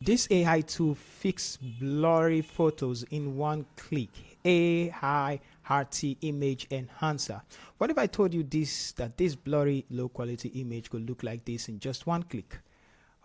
This AI tool fixes blurry photos in one click. Aiarty Image Enhancer. What if I told you that this blurry low quality image could look like this in just one click?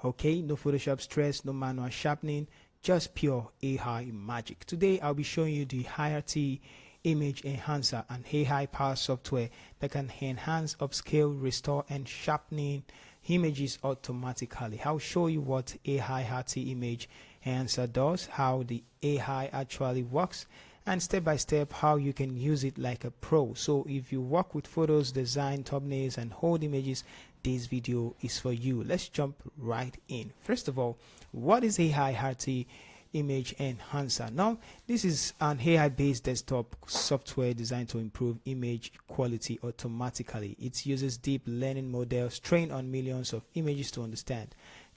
Okay, no Photoshop stress, no manual sharpening, just pure AI magic. Today I'll be showing you the Aiarty Image Enhancer, an AI powered software that can enhance, upscale, restore, and sharpening images automatically. I'll show you what Aiarty Image Enhancer does, how the AI actually works, and step by step how you can use it like a pro. So if you work with photos, design, thumbnails, and hold images, this video is for you. Let's jump right in. First of all, what is Aiarty Image Enhancer? Now, this is an AI-based desktop software designed to improve image quality automatically. It uses deep learning models trained on millions of images to understand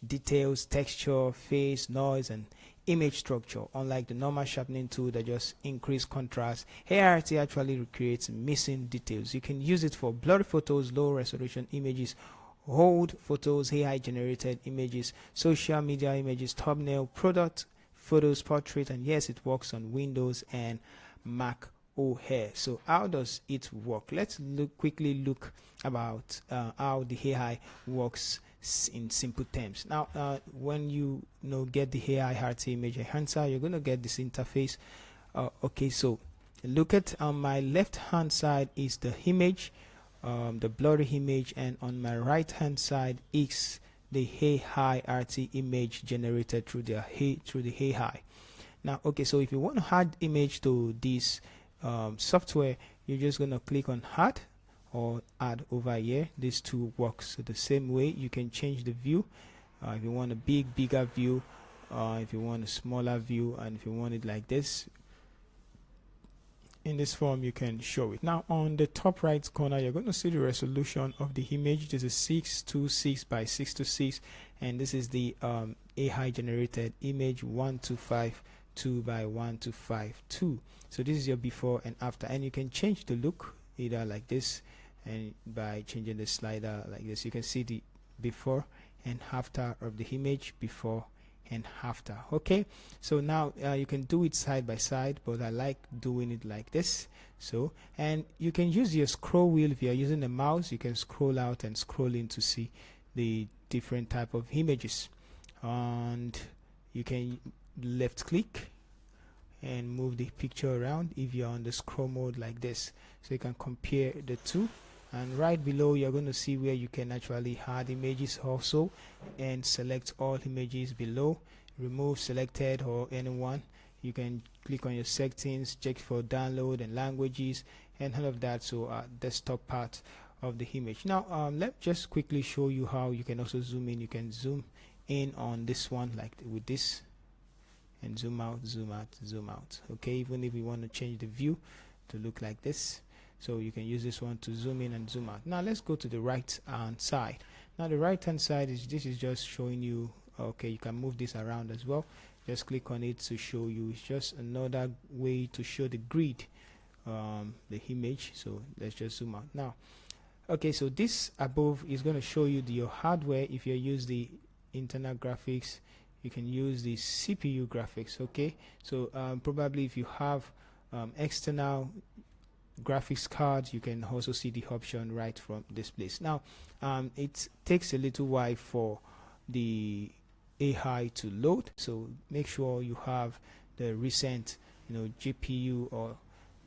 details, texture, face, noise, and image structure. Unlike the normal sharpening tool that just increase contrast, Aiarty actually recreates missing details. You can use it for blurry photos, low resolution images, old photos, AI generated images, social media images, thumbnail, product photos, portrait, and yes, it works on Windows and Mac OS. So how does it work? Let's quickly look about how the AI works in simple terms. Now, when you get the Aiarty Image Enhancer, you're going to get this interface. Okay, so look at on my left hand side is the image, the blurry image, and on my right hand side is the Aiarty image generated through the AI. Now, okay, so if you want to add image to this software, you're just going to click on add or add over here. This tool works the same way. You can change the view if you want a bigger view, if you want a smaller view, and if you want it like this in this form, you can show it. Now on the top right corner, you're going to see the resolution of the image. This is 626 by 626, and this is the AI generated image 1252 by 1252. So this is your before and after, and you can change the look either like this, and by changing the slider like this, you can see the before and after of the image, before and after. Okay, so now you can do it side by side, but I like doing it like this. So, and you can use your scroll wheel. If you are using a mouse, you can scroll out and scroll in to see the different type of images, and you can left click and move the picture around if you're on the scroll mode like this, so you can compare the two. And right below, you're going to see where you can actually add images also, and select all images below, remove selected or anyone. You can click on your settings, check for download and languages and all of that. So desktop part of the image. Now let's just quickly show you how you can also zoom in. You can zoom in on this one like with this, and zoom out, zoom out, zoom out. Okay, even if you want to change the view to look like this, so you can use this one to zoom in and zoom out. Now let's go to the right hand side. Now the right hand side is just showing you, okay, you can move this around as well. Just click on it to show you. It's just another way to show the grid, the image. So let's just zoom out now. Okay, so this above is going to show you your hardware. If you use the internal graphics, you can use the CPU graphics. Okay, so probably if you have external graphics card, you can also see the option right from this place. Now it takes a little while for the AI to load, so make sure you have the recent GPU or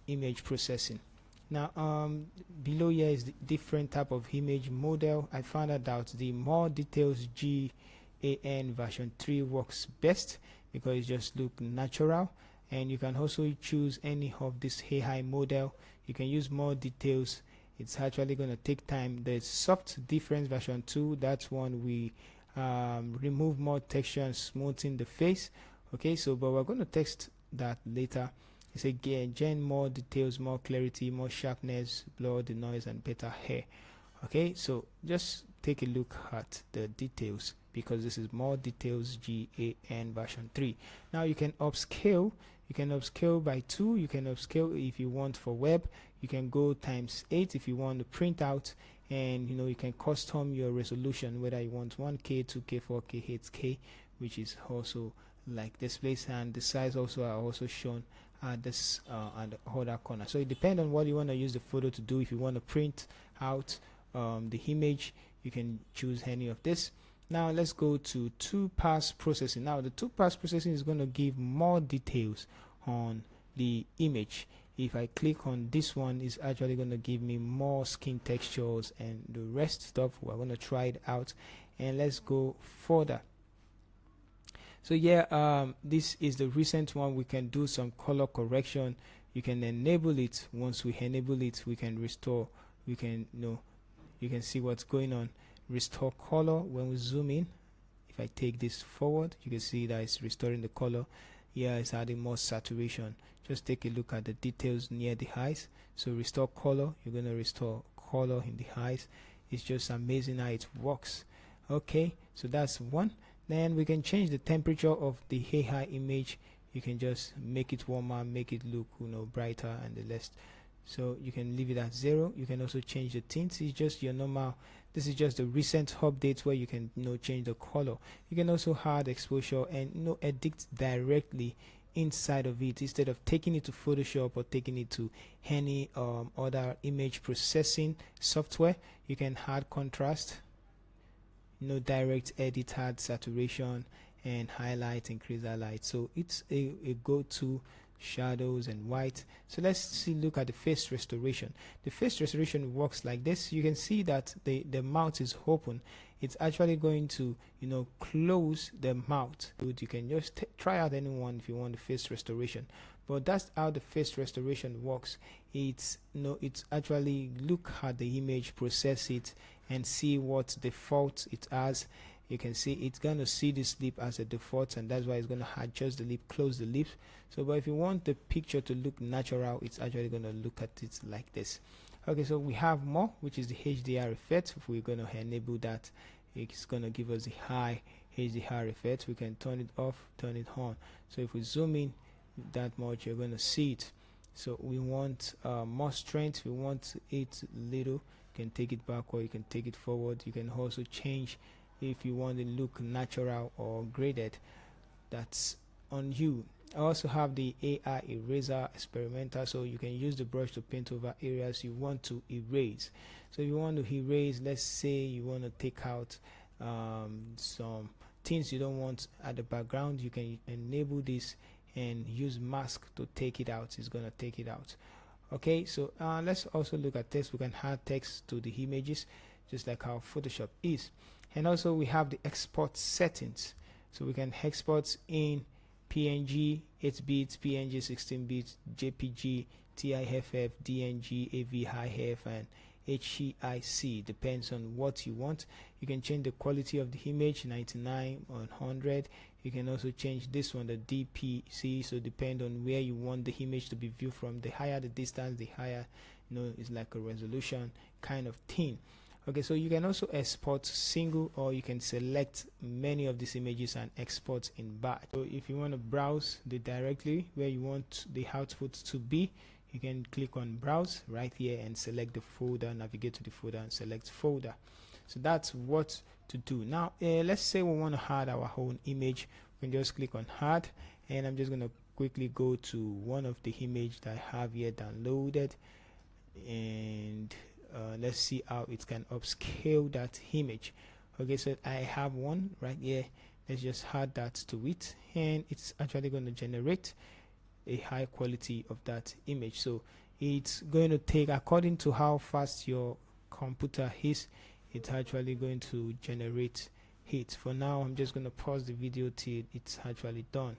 image processing. Now below here is the different type of image model. I found out the more details GAN version 3 works best because it just look natural, and you can also choose any of this AI model. You can use more details. It's actually going to take time. The soft difference version 2, that's one we remove more texture and smoothing the face. Okay, so but we're going to test that later. It's again gen more details, more clarity, more sharpness, blur the noise, and better hair. Okay, so just take a look at the details, because this is more details GAN version 3. Now you can upscale. You can upscale by 2. You can upscale if you want for web. You can go ×8 if you want to print out, and you can custom your resolution, whether you want 1K, 2K, 4K, 8K, which is also like this place, and the size also are also shown at this at the other corner. So it depends on what you want to use the photo to do. If you want to print out the image, you can choose any of this. Now let's go to two-pass processing. Now the two-pass processing is going to give more details on the image. If I click on this one, it's actually going to give me more skin textures and the rest stuff. We're going to try it out, and let's go further. So yeah, this is the recent one. We can do some color correction. You can enable it. Once we enable it, we can restore. We can, you can see what's going on. Restore color. When we zoom in, if I take this forward, you can see that it's restoring the color. Yeah, it's adding more saturation. Just take a look at the details near the eyes. So restore color. You're going to restore color in the eyes. It's just amazing how it works. Okay, so that's one. Then we can change the temperature of the AI image. You can just make it warmer, make it look brighter, and the rest. So you can leave it at 0. You can also change the tint. It's just your normal. This is just the recent updates where you can change the color. You can also add exposure and edit directly inside of it, instead of taking it to Photoshop or taking it to any other image processing software. You can add contrast, direct edit, add saturation and highlight, increase highlight. So it's a go-to. Shadows and white. So let's look at the face restoration. The face restoration works like this. You can see that the mouth is open. It's actually going to close the mouth. You can just try out anyone if you want the face restoration, but that's how the face restoration works. It's it's actually look at the image, process it, and see what default it has. You can see it's going to see this lip as a default, and that's why it's going to adjust the lip, close the lips. So but if you want the picture to look natural, it's actually going to look at it like this. Okay, so we have more, which is the HDR effect. If we're going to enable that, it's going to give us the high HDR effect. We can turn it off, turn it on. So if we zoom in that much, you're going to see it. So we want more strength. We want it little. You can take it back or you can take it forward. You can also change if you want to look natural or graded. That's on you. I also have the AI eraser experimental, so you can use the brush to paint over areas you want to erase. So if you want to erase, let's say you want to take out some things you don't want at the background, you can enable this and use mask to take it out. It's going to take it out. Okay, so let's also look at text. We can add text to the images just like how Photoshop is. And also we have the export settings, so we can export in PNG 8 bits, PNG 16 bits, JPG, TIFF, DNG, AVIF, and HEIC. Depends on what you want. You can change the quality of the image, 99 or 100. You can also change this one, the DPC, so depend on where you want the image to be viewed from. The higher the distance, the higher it's like a resolution kind of thing. Okay, so you can also export single, or you can select many of these images and export in batch. So if you want to browse the directory where you want the output to be, you can click on browse right here and select the folder, navigate to the folder and select folder. So that's what to do. Now let's say we want to add our own image. We can just click on add, and I'm just going to quickly go to one of the image that I have here downloaded, and let's see how it can upscale that image. Okay, so I have one right here. Let's just add that to it, and it's actually going to generate a high quality of that image. So it's going to take, according to how fast your computer is, it's actually going to generate it. For now, I'm just going to pause the video till it's actually done.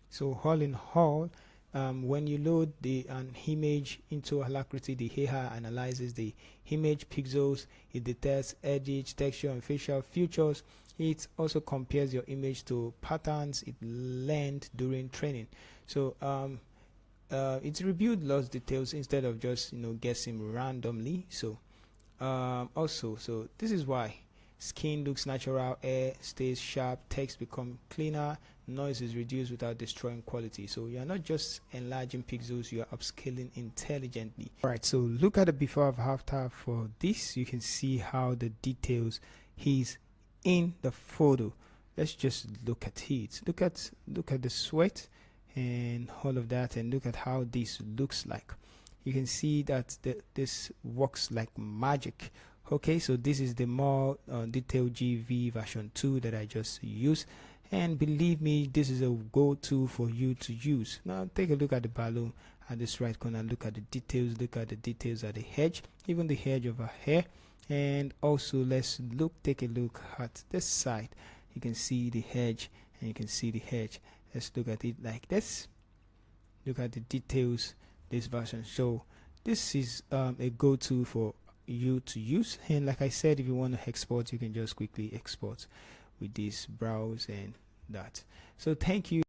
So all in all, when you load an image into Aiarty, the AI analyzes the image pixels, it detects edges, texture, and facial features. It also compares your image to patterns it learned during training. So it's reviewed lots details instead of just guessing randomly. So so this is why skin looks natural, hair stays sharp, text become cleaner, noise is reduced without destroying quality. So you are not just enlarging pixels, you are upscaling intelligently. Alright, so look at the before and after for this. You can see how the details is in the photo. let's just look at it. Look at the sweat and all of that, and look at how this looks like. You can see that this works like magic. Okay, so this is the more detailed GV version 2 that I just used, and believe me, this is a go-to for you to use. Now take a look at the balloon at this right corner. Look at the details. Look at the details at the edge, even the edge of her hair. And also let's take a look at this side. You can see the edge and you can see the edge. Let's look at it like this. Look at the details this version. So this is a go-to for you to use, and like I said, if you want to export, you can just quickly export with this browse and that. So thank you.